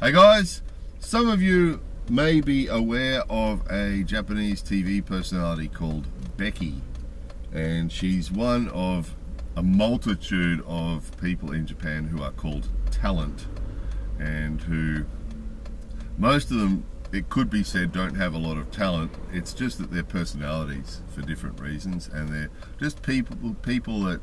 Hey guys, some of you may be aware of a Japanese TV personality called Becky, and she's one of a multitude of people in Japan who are called talent, and who, most of them, it could be said, don't have a lot of talent. It's just that they're personalities for different reasons, and they're just people that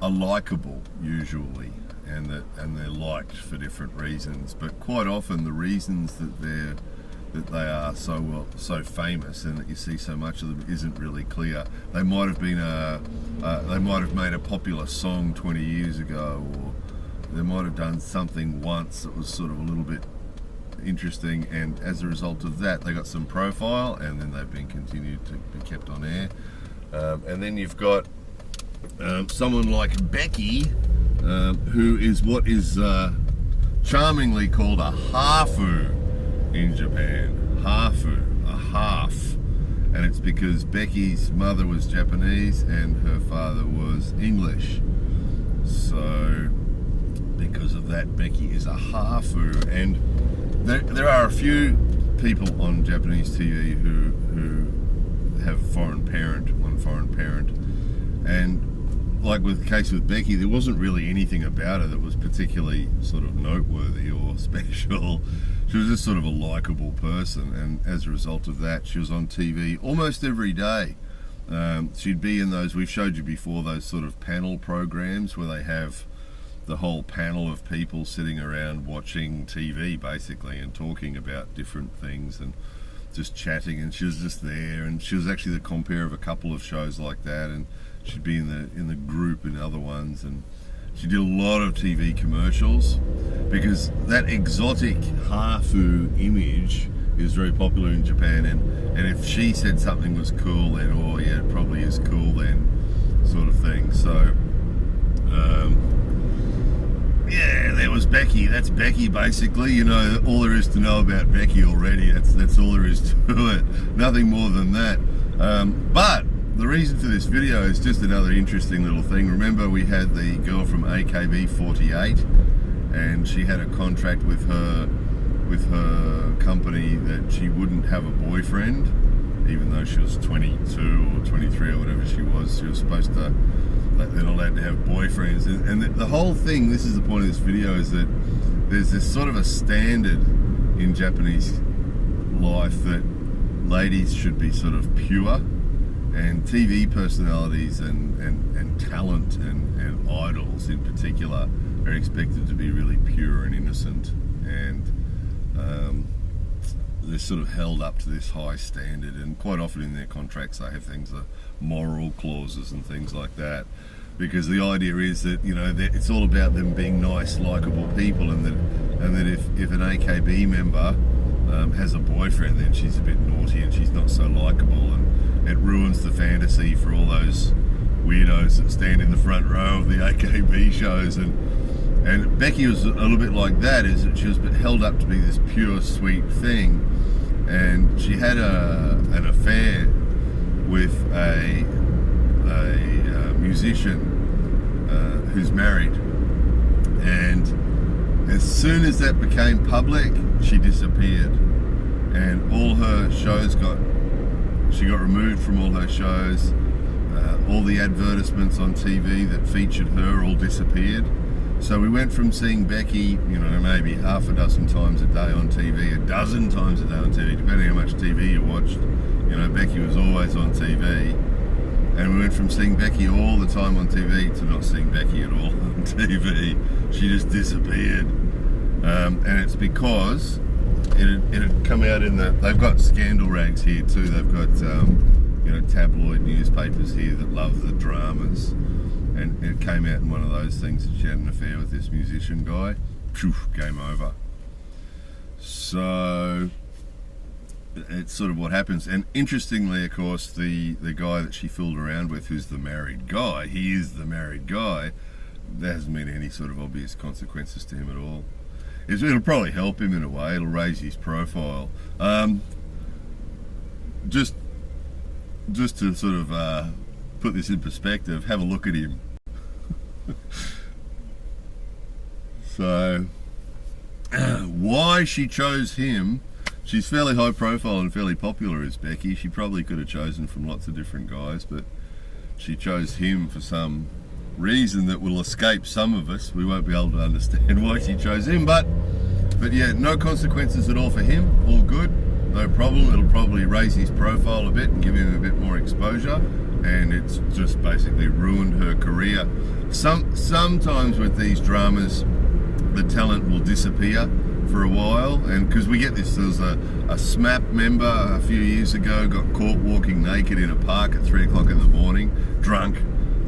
are likable usually, and they're liked for different reasons. But quite often the reasons that they are so famous and that you see so much of them isn't really clear. They might have been they might have made a popular song 20 years ago, or they might have done something once that was sort of a little bit interesting, and as a result of that they got some profile, and then they've been continued to be kept on air. And then you've got someone like Becky, who is what is charmingly called a hafu in Japan. Hafu, a half. And it's because Becky's mother was Japanese and her father was English. So because of that, Becky is a hafu. And there are a few people on Japanese TV who have one foreign parent. And like with the case with Becky, there wasn't really anything about her that was particularly sort of noteworthy or special. She was just sort of a likable person, and as a result of that, she was on TV almost every day. She'd be in those, we've showed you before, those sort of panel programs where they have the whole panel of people sitting around watching TV basically and talking about different things and just chatting, and she was just there. And she was actually the compere of a couple of shows like that, and she'd be in the group in other ones, and she did a lot of TV commercials because that exotic hafu image is very popular in Japan, and if she said something was cool, then oh yeah, it probably is cool then, sort of thing. So yeah, there was Becky. That's Becky basically. You know, all there is to know about Becky already. That's all there is to it. Nothing more than that. But the reason for this video is just another interesting little thing. Remember, we had the girl from AKB48, and she had a contract with her company that she wouldn't have a boyfriend, even though she was 22 or 23 or whatever she was. She was supposed to, they're not allowed to have boyfriends. And the whole thing, this is the point of this video, is that there's this sort of a standard in Japanese life that ladies should be sort of pure, and TV personalities and talent and idols in particular are expected to be really pure and innocent, and they're sort of held up to this high standard. And quite often in their contracts they have things like moral clauses and things like that, because the idea is that, you know, it's all about them being nice, likable people, and that if an AKB member has a boyfriend, then she's a bit naughty and she's not so likable, and it ruins the fantasy for all those weirdos that stand in the front row of the AKB shows. And Becky was a little bit like that, is that she was held up to be this pure, sweet thing, and she had an affair with a musician who's married, and as soon as that became public, she disappeared, and all her shows she got removed from all her shows. All the advertisements on TV that featured her all disappeared. So we went from seeing Becky, you know, maybe half a dozen times a day on TV, a dozen times a day on TV, depending how much TV you watched. You know, Becky was always on TV. And we went from seeing Becky all the time on TV to not seeing Becky at all on TV. She just disappeared. And it's because it had come out in they've got scandal rags here too. They've got, you know, tabloid newspapers here that love the dramas. And it came out in one of those things that she had an affair with this musician guy. Phew, game over. So it's sort of what happens. And interestingly, of course, the guy that she fooled around with, who's the married guy, he is the married guy. There hasn't been any sort of obvious consequences to him at all. It'll probably help him in a way. It'll raise his profile. Just to sort of put this in perspective, have a look at him. So Why she chose him, she's fairly high profile and fairly popular as Becky. She probably could have chosen from lots of different guys, but she chose him for some reason that will escape some of us. We won't be able to understand why she chose him, but yeah, no consequences at all for him. All good, no problem. It'll probably raise his profile a bit and give him a bit more exposure, and it's just basically ruined her career. Sometimes with these dramas, the talent will disappear for a while, and because we get this, there was a SMAP member a few years ago got caught walking naked in a park at 3 o'clock in the morning, drunk,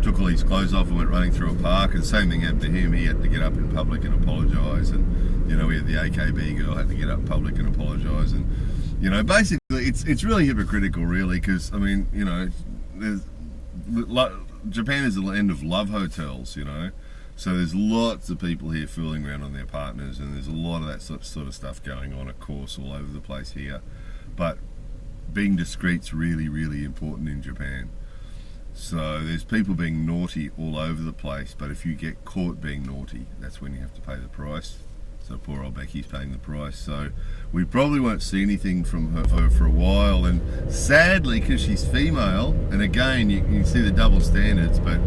took all his clothes off and went running through a park, and same thing happened to him. He had to get up in public and apologise, and you know, we had the AKB girl had to get up in public and apologise, and you know, basically it's really hypocritical, really, because I mean, you know, Japan is the land of love hotels, you know. So there's lots of people here fooling around on their partners, and there's a lot of that sort of stuff going on, of course, all over the place here. But being discreet's really, really important in Japan. So there's people being naughty all over the place, but if you get caught being naughty, that's when you have to pay the price. So poor old Becky's paying the price. So we probably won't see anything from her for a while, and sadly, because she's female, and again, you can see the double standards, but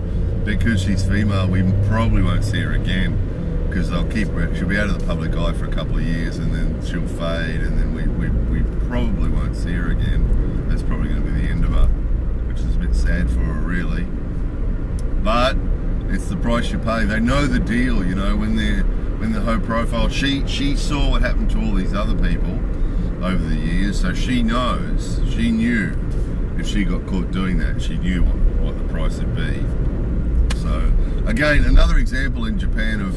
because she's female, we probably won't see her again, because they'll keep her, she'll be out of the public eye for a couple of years, and then she'll fade, and then we probably won't see her again. That's probably going to be the end of her, which is a bit sad for her, really. But it's the price you pay. They know the deal, you know, when they're high profile. She saw what happened to all these other people over the years, so she knew if she got caught doing that, she knew what the price would be. So again, another example in Japan of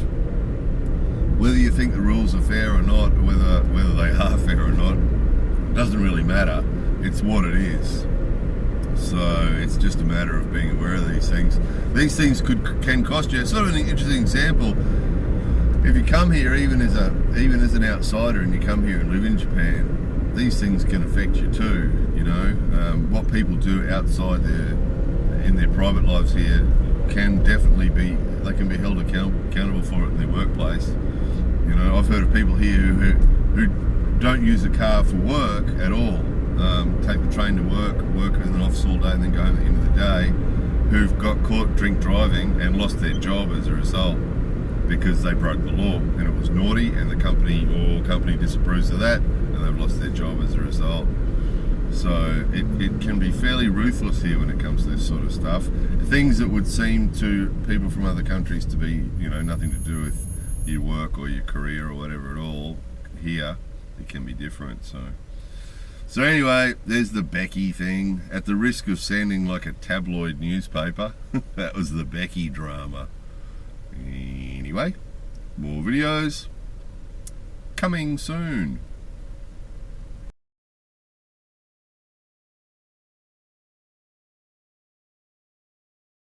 whether you think the rules are fair or not, or whether they are fair or not, it doesn't really matter. It's what it is. So it's just a matter of being aware of these things. These things can cost you. It's sort of an interesting example. If you come here, even as an outsider, and you come here and live in Japan, these things can affect you too. You know, what people do outside in their private lives here can definitely be held accountable for it in their workplace. You know, I've heard of people here who don't use a car for work at all. Take the train to work in the office all day, and then go home at the end of the day, who've got caught drink driving and lost their job as a result, because they broke the law and it was naughty, and the company disapproves of that, and they've lost their job as a result. So it can be fairly ruthless here when it comes to this sort of stuff. Things that would seem to people from other countries to be, you know, nothing to do with your work or your career or whatever at all, here it can be different. So anyway, there's the Becky thing. At the risk of sounding like a tabloid newspaper, that was the Becky drama. Anyway, more videos coming soon.